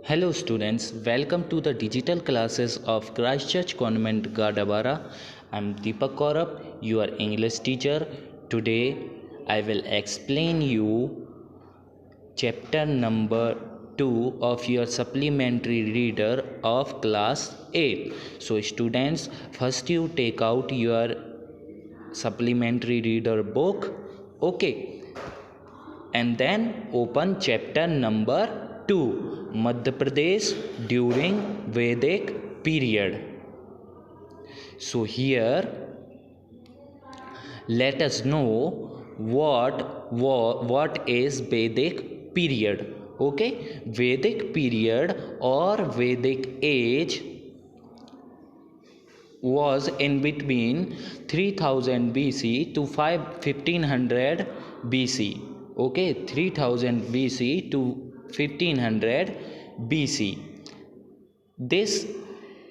Hello students, welcome to the digital classes of Christchurch Convent Gadabara. I'm Deepak Kaurab, your English teacher. Today I will explain you chapter number 2 of your supplementary reader of class 8. So students, first you take out your supplementary reader book, okay, and then open chapter number 2, Madhya Pradesh during Vedic period. So here let us know what is Vedic period. Okay, Vedic period or Vedic age was in between 3000 BC to 1500 BC. Okay, 3000 BC to 1500 BC. This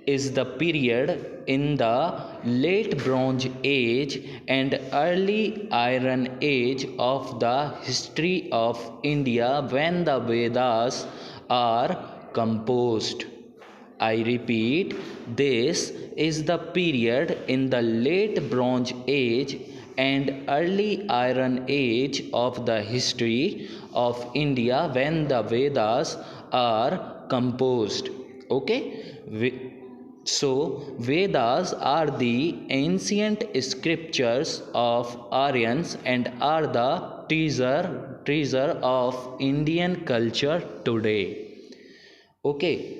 is the period in the late Bronze Age and early Iron Age of the history of India when the Vedas are composed. I repeat, this is the period in the late Bronze Age and early Iron Age of the history of India when the Vedas are composed. Okay? So, Vedas are the ancient scriptures of Aryans and are the treasure of Indian culture today. Okay,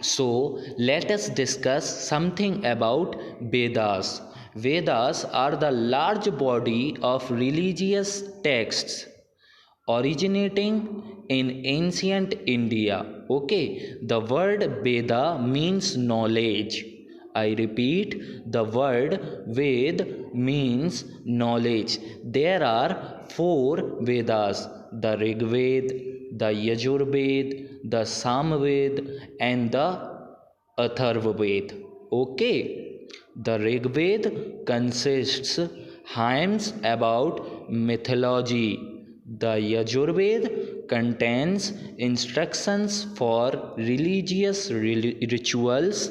so let us discuss something about Vedas. Vedas are the large body of religious texts originating in ancient India. Okay, the word Veda means knowledge. I repeat, the word Ved means knowledge. There are four Vedas: the Rig Ved, the Yajur Ved, the Samved, and the Atharva Ved. Okay, the Rig Ved consists hymns about mythology. The Yajurved contains instructions for religious rituals,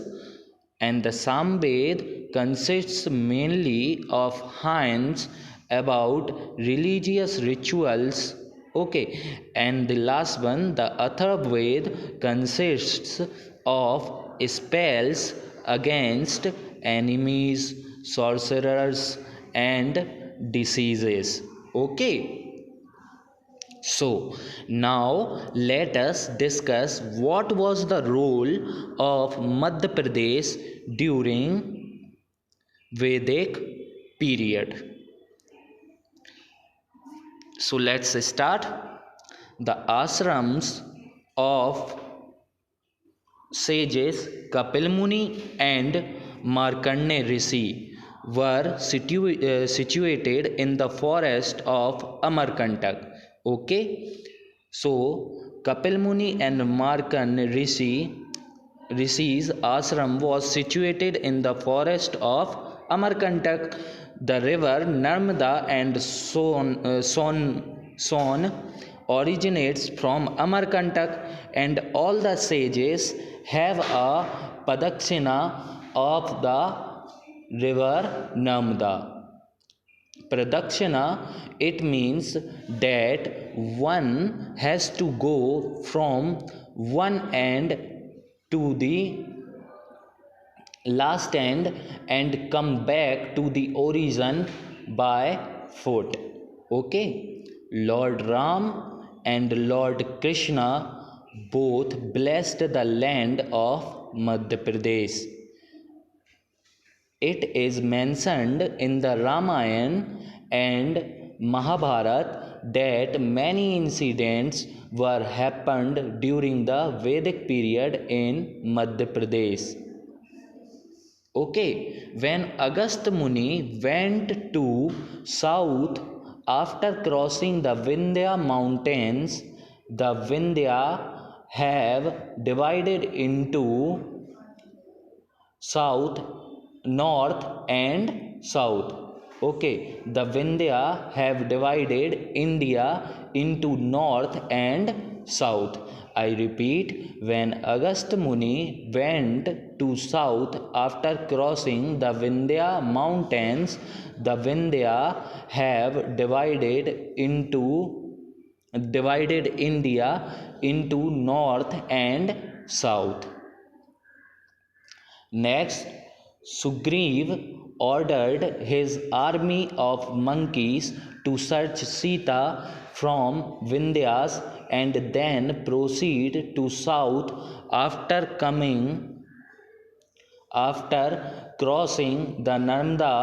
and the Samved consists mainly of hymns about religious rituals. Okay, and the last one, the Atharvaved, consists of spells against enemies, sorcerers, and diseases. Okay. So, now let us discuss what was the role of Madhya Pradesh during Vedic period. So, let's start. The ashrams of sages Kapil Muni and Markandeya Rishi were situated in the forest of Amarkantak. Okay, so Kapil Muni and Markandeya Rishi's ashram was situated in the forest of Amarkantak. The river Narmada and Son originates from Amarkantak, and all the sages have a padakshina of the river Narmada. Pradakshina, it means that one has to go from one end to the last end and come back to the origin by foot. Okay, Lord Ram and Lord Krishna both blessed the land of Madhya Pradesh. It is mentioned in the Ramayana and Mahabharata that many incidents were happened during the Vedic period in Madhya Pradesh. Okay, when Agastya Muni went to south after crossing the Vindhya mountains, the Vindhya have divided into south, north, and south. Okay, the Vindhya have divided India into north and south. I repeat, when Agast Muni went to south after crossing the Vindhya mountains, the Vindhya have divided India into north and south. Next, Sugriv ordered his army of monkeys to search Sita from Vindhyas and then proceed to south after crossing the Narmada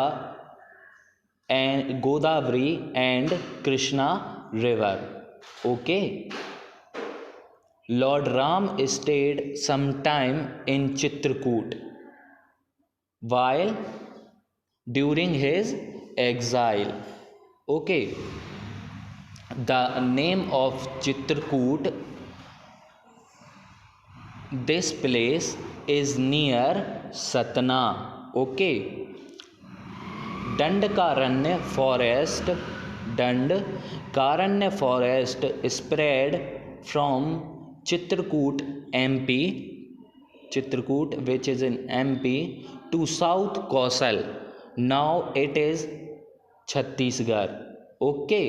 and Godavari and Krishna river. Okay. Lord Ram stayed some time in Chitrakoot while during his exile. Okay, the name of Chitrakoot, this place is near Satna. Okay, Dandakaranya forest spread from Chitrakoot MP, Chitrakoot which is in MP, to South Kausal. Now it is Chhattisgarh. Okay.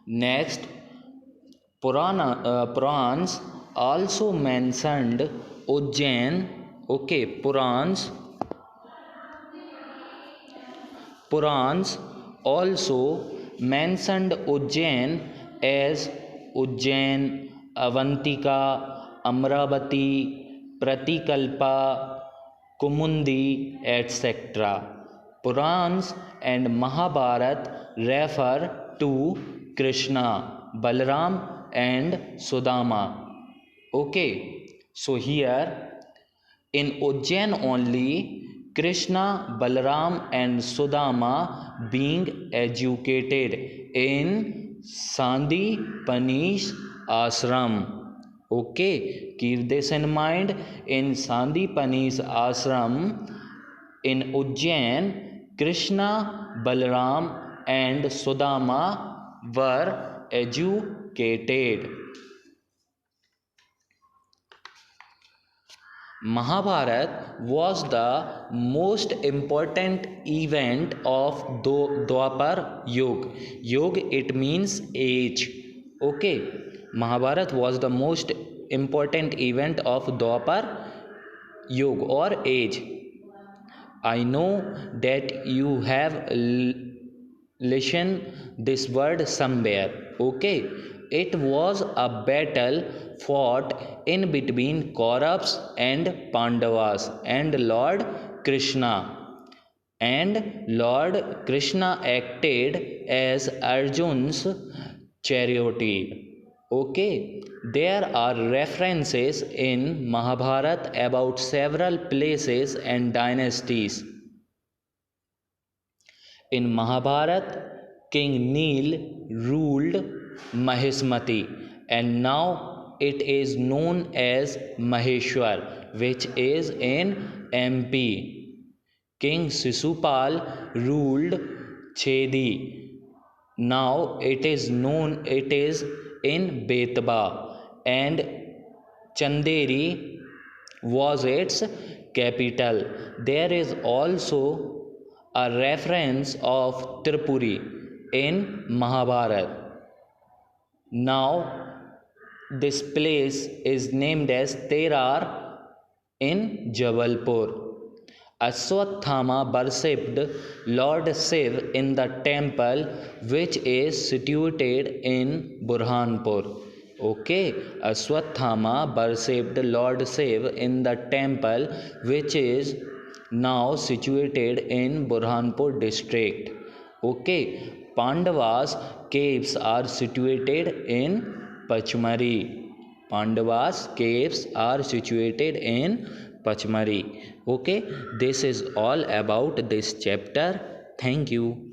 Next, Purans also mentioned Ujjain. Okay, Purans also mentioned Ujjain as Ujjain, Avantika, Amravati, Pratikalpa, Kumundi, etc. Purans and Mahabharat refer to Krishna, Balaram and Sudama. Okay, so here in Ujjain only, Krishna, Balaram and Sudama being educated in Sandipani's ashram. Okay, keep this in mind. In Sandipani's ashram in Ujjain, Krishna, Balaram and Sudama were educated. Mahabharat was the most important event of Dwapar Yuga. Yuga, it means age. Okay, Mahabharat was the most important event of Dwapar Yuga or age. I know that you have listened this word somewhere. Okay, it was a battle fought in between Kauravas and Pandavas and Lord Krishna. And Lord Krishna acted as Arjun's charioteer. Okay, there are references in Mahabharat about several places and dynasties. In Mahabharat, King Neel ruled Mahesmati, and now it is known as Maheshwar, which is in MP. King Sisupal ruled Chedi. Now it is in Betba, and Chanderi was its capital. There is also a reference of Tripuri in Mahabharat. Now this place is named as Terar in Jabalpur. Ashwathama worshipped Lord Shiv in the temple which is situated in Burhanpur. Okay, Ashwathama worshipped Lord Shiv in the temple which is now situated in Burhanpur district. Okay, Pandavas caves are situated in Pachmari. Pandavas caves are situated in Pachmari. Okay, this is all about this chapter. Thank you.